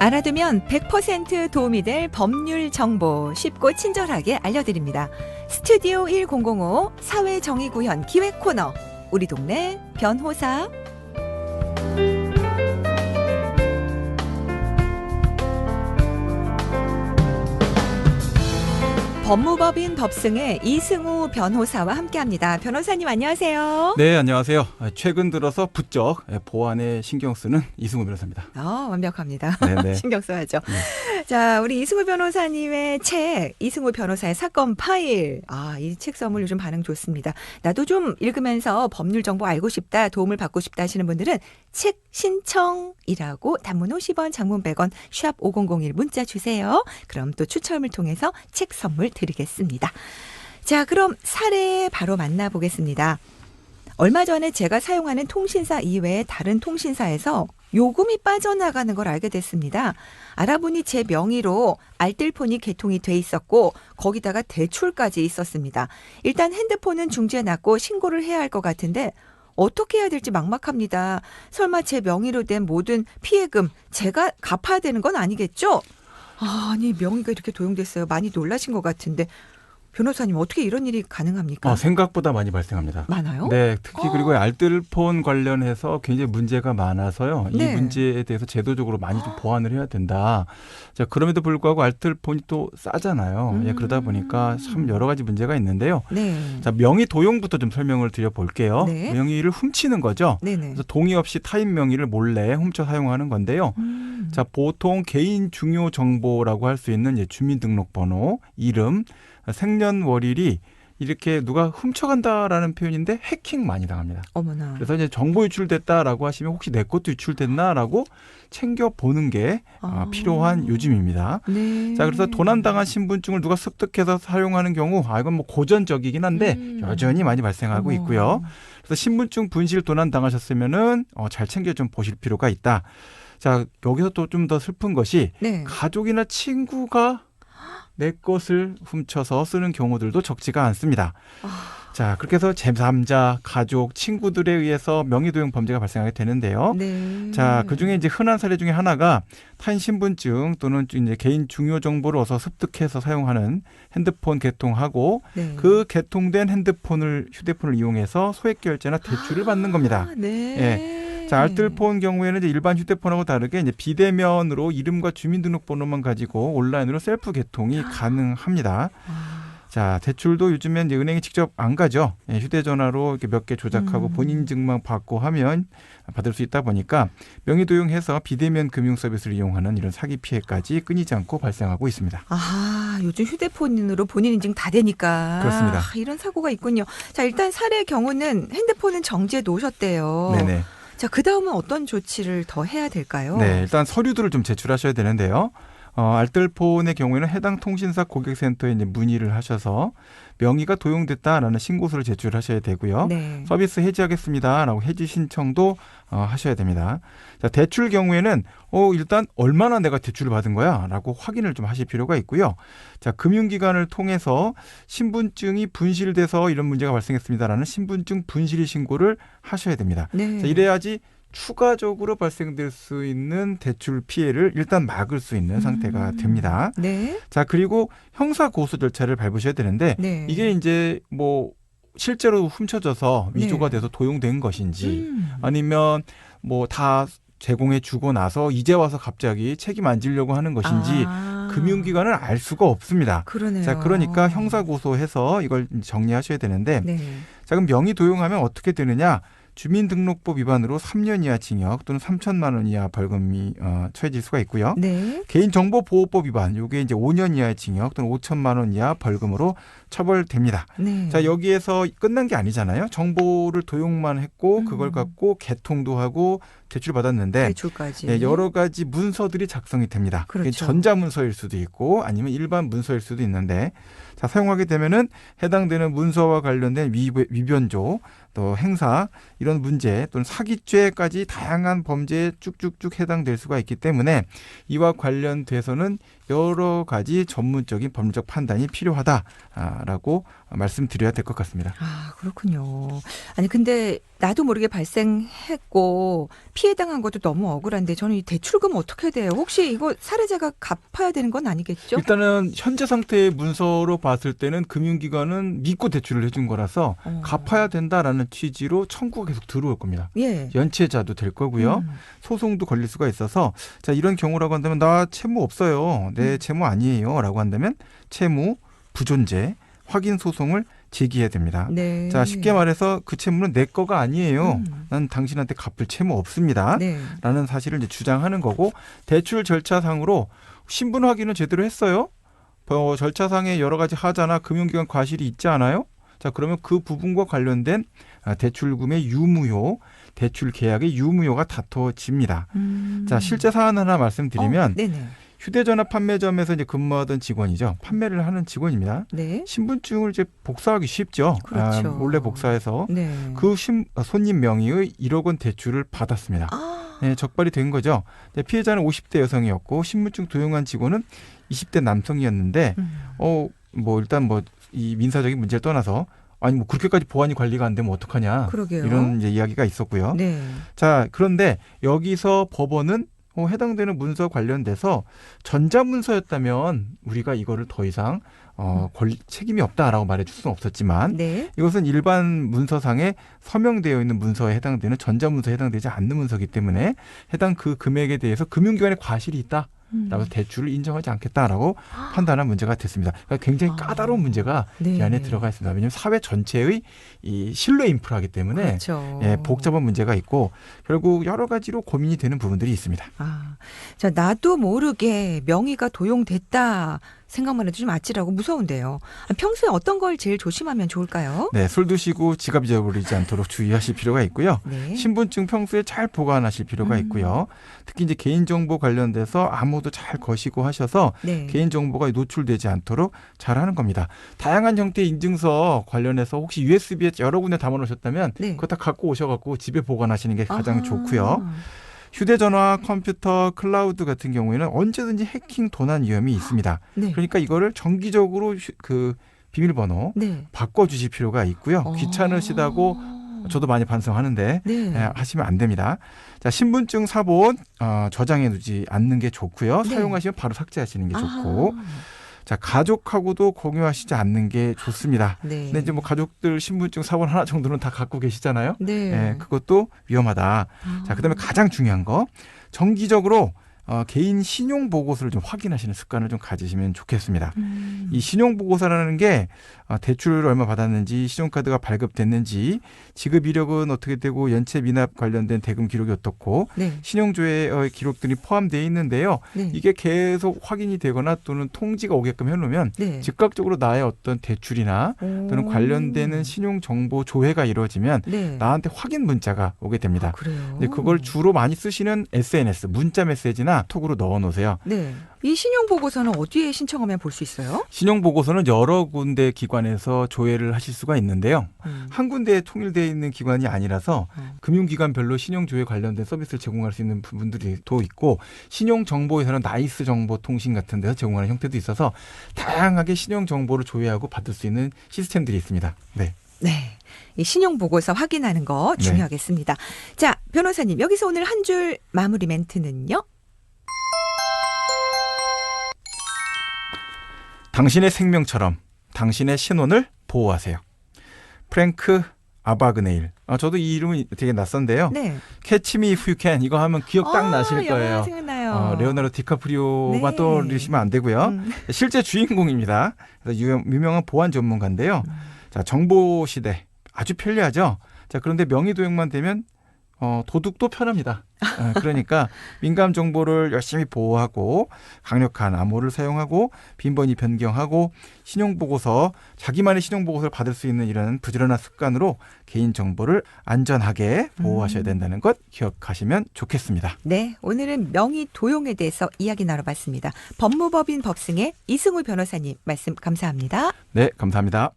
알아두면 100% 도움이 될 법률 정보 쉽고 친절하게 알려드립니다. 스튜디오 1005 사회정의구현 기획 코너 우리 동네 변호사. 법무법인 법승의 이승우 변호사와 함께합니다. 변호사님 안녕하세요. 네, 안녕하세요. 최근 들어서 부쩍 보안에 신경 쓰는 이승우 변호사입니다. 완벽합니다. 네네. 신경 써야죠. 네. 자, 우리 이승우 변호사님의 책 이승우 변호사의 사건 파일. 이 책 선물 요즘 반응 좋습니다. 나도 좀 읽으면서 법률 정보 알고 싶다, 도움을 받고 싶다 하시는 분들은 책 신청이라고 단문 50원, 장문 100원, 샵 5001 문자 주세요. 그럼 또 추첨을 통해서 책 선물 드리겠습니다. 자, 그럼 사례 바로 만나보겠습니다. 얼마 전에 제가 사용하는 통신사 이외에 다른 통신사에서 요금이 빠져나가는 걸 알게 됐습니다. 알아보니 제 명의로 알뜰폰이 개통이 돼 있었고 거기다가 대출까지 있었습니다. 일단 핸드폰은 중지해놨고 신고를 해야 할 것 같은데 어떻게 해야 될지 막막합니다. 설마 제 명의로 된 모든 피해금 제가 갚아야 되는 건 아니겠죠? 아니 명의가 이렇게 도용됐어요. 많이 놀라신 것 같은데 변호사님 어떻게 이런 일이 가능합니까? 생각보다 많이 발생합니다. 많아요? 네, 특히 그리고 알뜰폰 관련해서 굉장히 문제가 많아서요. 네. 이 문제에 대해서 제도적으로 많이 좀 보완을 해야 된다. 자, 그럼에도 불구하고 알뜰폰이 또 싸잖아요. 그러다 보니까 참 여러 가지 문제가 있는데요. 네. 자, 명의 도용부터 좀 설명을 드려볼게요. 네. 명의를 훔치는 거죠. 네네. 그래서 동의 없이 타인 명의를 몰래 훔쳐 사용하는 건데요. 자, 보통 개인 중요 정보라고 할 수 있는 이제 주민등록번호, 이름, 생년월일이 이렇게 누가 훔쳐간다라는 표현인데 해킹 많이 당합니다. 어머나. 그래서 이제 정보 유출됐다라고 하시면 혹시 내 것도 유출됐나라고 챙겨보는 게 필요한 요즘입니다. 네. 자, 그래서 도난당한 신분증을 누가 습득해서 사용하는 경우 이건 뭐 고전적이긴 한데 여전히 많이 발생하고 있고요. 그래서 신분증 분실 도난당하셨으면은 잘 챙겨 좀 보실 필요가 있다. 자, 여기서 또 좀 더 슬픈 것이 네. 가족이나 친구가 내 것을 훔쳐서 쓰는 경우들도 적지가 않습니다. 자, 그렇게 해서 제3자, 가족, 친구들에 의해서 명의도용 범죄가 발생하게 되는데요. 네. 자, 그중에 이제 흔한 사례 중에 하나가 타인 신분증 또는 이제 개인 중요 정보를 얻어 습득해서 사용하는 핸드폰 개통하고 네. 그 개통된 휴대폰을 이용해서 소액 결제나 대출을 받는 겁니다. 네. 예. 자, 알뜰폰 경우에는 이제 일반 휴대폰하고 다르게 이제 비대면으로 이름과 주민등록번호만 가지고 온라인으로 셀프 개통이 가능합니다. 자, 대출도 요즘엔 이제 은행에 직접 안 가죠. 예, 휴대전화로 이렇게 몇 개 조작하고 본인 인증만 받고 하면 받을 수 있다 보니까 명의 도용해서 비대면 금융 서비스를 이용하는 이런 사기 피해까지 끊이지 않고 발생하고 있습니다. 요즘 휴대폰으로 본인 인증 다 되니까. 그렇습니다. 이런 사고가 있군요. 자, 일단 사례의 경우는 핸드폰은 정지해 놓으셨대요. 네네. 자, 그 다음은 어떤 조치를 더 해야 될까요? 네, 일단 서류들을 좀 제출하셔야 되는데요. 알뜰폰의 경우에는 해당 통신사 고객센터에 이제 문의를 하셔서 명의가 도용됐다라는 신고서를 제출하셔야 되고요. 네. 서비스 해지하겠습니다라고 해지 신청도 하셔야 됩니다. 자, 대출 경우에는 일단 얼마나 내가 대출을 받은 거야라고 확인을 좀 하실 필요가 있고요. 자, 금융기관을 통해서 신분증이 분실돼서 이런 문제가 발생했습니다라는 신분증 분실 신고를 하셔야 됩니다. 네. 자, 이래야지 추가적으로 발생될 수 있는 대출 피해를 일단 막을 수 있는 상태가 됩니다. 네. 자, 그리고 형사 고소 절차를 밟으셔야 되는데 네. 이게 이제 뭐 실제로 훔쳐져서 위조가 네. 돼서 도용된 것인지 아니면 뭐 다 제공해 주고 나서 이제 와서 갑자기 책임 안 지려고 하는 것인지 금융기관은 알 수가 없습니다. 그러네요. 자, 그러니까 형사 고소해서 이걸 정리하셔야 되는데 네. 자, 그럼 명의 도용하면 어떻게 되느냐? 주민등록법 위반으로 3년 이하 징역 또는 3천만 원 이하 벌금이 처해질 수가 있고요. 네. 개인정보보호법 위반, 이게 이제 5년 이하의 징역 또는 5천만 원 이하 벌금으로 처벌됩니다. 네. 자, 여기에서 끝난 게 아니잖아요. 정보를 도용만 했고 그걸 갖고 개통도 하고 제출받았는데 대출까지. 네, 여러 가지 문서들이 작성이 됩니다. 그렇죠. 전자문서일 수도 있고 아니면 일반 문서일 수도 있는데 자, 사용하게 되면은 해당되는 문서와 관련된 위변조 또 행사 이런 문제 또는 사기죄까지 다양한 범죄에 쭉쭉쭉 해당될 수가 있기 때문에 이와 관련돼서는 여러 가지 전문적인 법률적 판단이 필요하다라고 말씀드려야 될 것 같습니다. 아, 그렇군요. 아니, 근데 나도 모르게 발생했고 피해당한 것도 너무 억울한데 저는 이 대출금 어떻게 돼요? 혹시 이거 사례자가 갚아야 되는 건 아니겠죠? 일단은 현재 상태의 문서로 봤을 때는 금융기관은 믿고 대출을 해준 거라서 갚아야 된다라는 취지로 청구가 계속 들어올 겁니다. 예. 연체자도 될 거고요. 소송도 걸릴 수가 있어서 자 이런 경우라고 한다면 나 채무 없어요. 내 채무 아니에요. 라고 한다면 채무 부존재 확인 소송을 제기해야 됩니다. 네. 자 쉽게 말해서 그 채무는 내 거가 아니에요. 난 당신한테 갚을 채무 없습니다. 네. 라는 사실을 이제 주장하는 거고 대출 절차상으로 신분 확인을 제대로 했어요. 절차상에 여러 가지 하자나 금융기관 과실이 있지 않아요? 자 그러면 그 부분과 관련된 대출금의 유무효, 대출 계약의 유무효가 다퉈집니다. 자 실제 사안 하나 말씀드리면 네네. 휴대전화 판매점에서 이제 근무하던 직원이죠. 판매를 하는 직원입니다. 네. 신분증을 이제 복사하기 쉽죠. 그렇죠. 몰래 복사해서 네. 그 손님 명의의 1억 원 대출을 받았습니다. 네, 적발이 된 거죠. 피해자는 50대 여성이었고 신분증 도용한 직원은 20대 남성이었는데 뭐 일단 뭐 이 민사적인 문제를 떠나서 아니 뭐 그렇게까지 보안이 관리가 안 되면 어떡하냐. 그러게요. 이런 이제 이야기가 있었고요. 네. 자, 그런데 여기서 법원은 해당되는 문서 관련돼서 전자문서였다면 우리가 이거를 더 이상 책임이 없다라고 말해줄 수는 없었지만 네. 이것은 일반 문서상에 서명되어 있는 문서에 해당되는 전자문서에 해당되지 않는 문서이기 때문에 해당 그 금액에 대해서 금융기관의 과실이 있다. 라고 대출을 인정하지 않겠다라고 판단한 문제가 됐습니다. 그러니까 굉장히 까다로운 문제가 네. 이 안에 들어가 있습니다. 왜냐하면 사회 전체의 이 신뢰 인프라이기 때문에 그렇죠. 예, 복잡한 문제가 있고 결국 여러 가지로 고민이 되는 부분들이 있습니다. 자, 나도 모르게 명의가 도용됐다 생각만 해도 좀 아찔하고 무서운데요. 평소에 어떤 걸 제일 조심하면 좋을까요? 네, 술 드시고 지갑 잊어버리지 않도록 주의하실 필요가 있고요. 네. 신분증 평소에 잘 보관하실 필요가 있고요. 특히 이제 개인정보 관련돼서 암호도 잘 거시고 하셔서 네. 개인정보가 노출되지 않도록 잘 하는 겁니다. 다양한 형태의 인증서 관련해서 혹시 USB에 여러 군데 담아놓으셨다면 네. 그거 다 갖고 오셔갖고 집에 보관하시는 게 가장 좋고요. 휴대전화, 컴퓨터, 클라우드 같은 경우에는 언제든지 해킹 도난 위험이 있습니다. 네. 그러니까 이거를 정기적으로 그 비밀번호 네. 바꿔주실 필요가 있고요. 귀찮으시다고 저도 많이 반성하는데 네. 하시면 안 됩니다. 자, 신분증 사본 저장해 두지 않는 게 좋고요. 네. 사용하시면 바로 삭제하시는 게 좋고 자, 가족하고도 공유하시지 않는 게 좋습니다. 네. 근데 이제 뭐 가족들 신분증 사본 하나 정도는 다 갖고 계시잖아요. 네. 예, 그것도 위험하다. 자, 그다음에 가장 중요한 거 정기적으로 개인 신용 보고서를 좀 확인하시는 습관을 좀 가지시면 좋겠습니다. 이 신용 보고서라는 게 대출을 얼마 받았는지, 신용카드가 발급됐는지, 지급 이력은 어떻게 되고 연체 미납 관련된 대금 기록이 어떻고 네. 신용조회의 기록들이 포함되어 있는데요. 네. 이게 계속 확인이 되거나 또는 통지가 오게끔 해놓으면 네. 즉각적으로 나의 어떤 대출이나 또는 관련되는 신용 정보 조회가 이루어지면 네. 나한테 확인 문자가 오게 됩니다. 그래요. 근데 그걸 주로 많이 쓰시는 SNS, 문자 메시지나 톡으로 넣어놓으세요. 네. 이 신용 보고서는 어디에 신청하면 볼 수 있어요? 신용 보고서는 여러 군데 기관에서 조회를 하실 수가 있는데요. 한 군데에 통일되어 있는 기관이 아니라서 금융기관별로 신용 조회 관련된 서비스를 제공할 수 있는 부분들이 또 있고 신용 정보에서는 나이스 정보 통신 같은 데서 제공하는 형태도 있어서 다양하게 신용 정보를 조회하고 받을 수 있는 시스템들이 있습니다. 네. 네. 이 신용 보고서 확인하는 거 중요하겠습니다. 자, 변호사님, 여기서 오늘 한 줄 마무리 멘트는요? 당신의 생명처럼 당신의 신원을 보호하세요. 프랭크 아바그네일. 저도 이 이름은 되게 낯선데요. 네. Catch Me If You Can 이거 하면 기억 딱 나실 영화 거예요. 생각나요. 레오나르도 디카프리오만 네. 떠올리시면 안 되고요. 실제 주인공입니다. 그래서 유명한 보안 전문가인데요. 자, 정보 시대 아주 편리하죠. 자, 그런데 명의 도용만 되면 도둑도 편합니다. 그러니까 민감 정보를 열심히 보호하고 강력한 암호를 사용하고 빈번히 변경하고 신용보고서 자기만의 신용보고서를 받을 수 있는 이런 부지런한 습관으로 개인정보를 안전하게 보호하셔야 된다는 것 기억하시면 좋겠습니다. 네, 오늘은 명의 도용에 대해서 이야기 나눠봤습니다. 법무법인 법승의 이승우 변호사님 말씀 감사합니다. 네, 감사합니다.